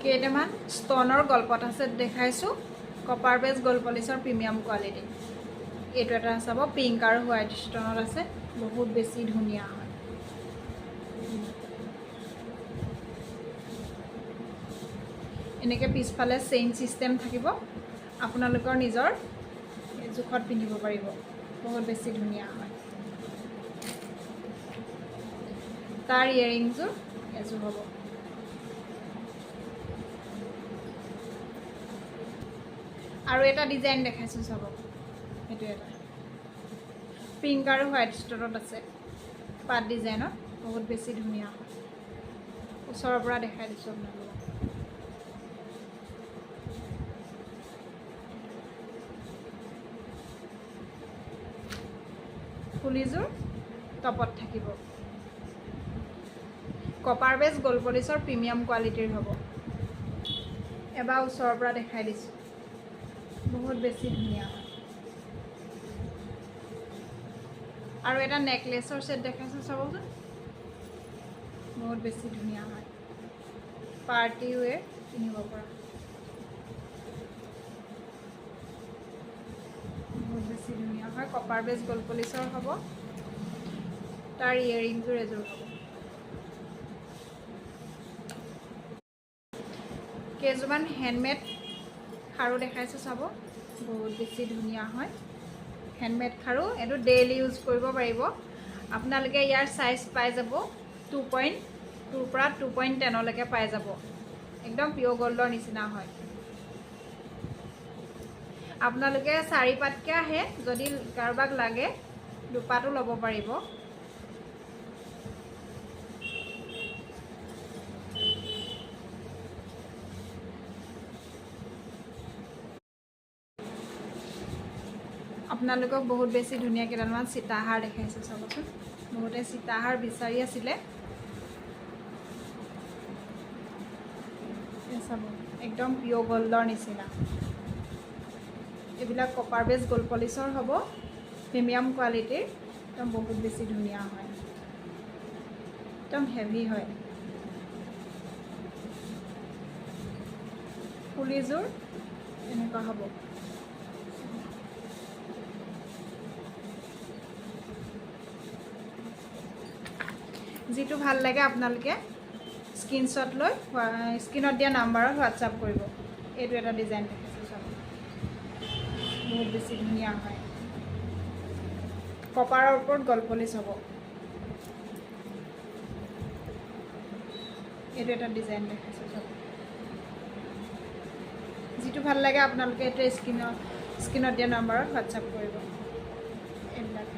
কেইটামান ষ্টনৰ গল্পত আছে দেখাইছোঁ কপাৰ বেজ গল্ড পলিচৰ প্ৰিমিয়াম কোৱালিটি এইটো এটা চাব পিংক আৰু হোৱাইট ষ্টনত আছে বহুত বেছি ধুনীয়া হয় এনেকৈ পিছফালে চেইন চিষ্টেম থাকিব আপোনালোকৰ নিজৰ জোখত পিন্ধিব পাৰিব বহুত বেছি ধুনীয়া হয় তাৰ ইয়েৰিংযোৰ এযোৰ হ'ব আৰু এটা ডিজাইন দেখাইছোঁ চাব এইটো এটা পিংক আৰু হোৱাইট ষ্টনত আছে পাত ডিজাইনত বহুত বেছি ধুনীয়া হয় ওচৰৰ পৰা দেখাই দিছোঁ আপোনালোকক ফুলিযোৰ টপত থাকিব কপাৰ বেজ গল্ড পলিচৰ প্ৰিমিয়াম কোৱালিটিৰ হ'ব এবাৰ ওচৰৰ পৰা দেখাই দিছোঁ বহুত বেছি ধুনীয়া হয় আৰু এটা নেকলেছৰ সেট দেখাইছোঁ চাবচোন বহুত বেছি ধুনীয়া হয় পাৰ্টি ৱেৰ পিন্ধিব পৰা বহুত বেছি ধুনীয়া হয় কপাৰ বেজ গল্ড পলিচৰ হ'ব তাৰ ইয়েৰিংযোৰ এযোৰ হ'ব কেইযোৰমান হেণ্ডমেড খাৰু দেখাইছোঁ চাব বহুত বেছি ধুনীয়া হয় হেণ্ডমেড খাৰু এইটো ডেইলি ইউজ কৰিব পাৰিব আপোনালোকে ইয়াৰ চাইজ পাই যাব 2.2 পৰা 2.10লৈকে পাই যাব একদম পিয়'ৰ গল্ডৰ নিচিনা হয় আপোনালোকে 4 পাতকৈ আহে যদি কাৰোবাক লাগে দুপাতো ল'ব পাৰিব আপোনালোকক বহুত বেছি ধুনীয়া কেইডালমান সীতাহাৰ দেখাইছোঁ চাবচোন বহুতে সীতাহাৰ বিচাৰি আছিলে চাব একদম পিয়'ৰ গল্ডৰ নিচিনা এইবিলাক কপাৰ বেজ গল্ড পলিচৰ হ'ব প্ৰিমিয়াম কোৱালিটিৰ একদম বহুত বেছি ধুনীয়া হয় একদম হেভি হয় ফুলিযোৰ এনেকুৱা হ'ব যিটো ভাল লাগে আপোনালোকে স্ক্ৰীনশ্বট লৈ স্ক্ৰীনত দিয়া নাম্বাৰত হোৱাটছআপ কৰিব এইটো এটা ডিজাইন দেখাইছোঁ চাব বহুত বেছি ধুনীয়া হয় কপাৰৰ ওপৰত গল্ড পলিচ হ'ব এইটো এটা ডিজাইন দেখাইছোঁ চাব যিটো ভাল লাগে আপোনালোকে এইটো স্ক্ৰীনত দিয়া নাম্বাৰত হোৱাটছআপ কৰিব এইবিলাক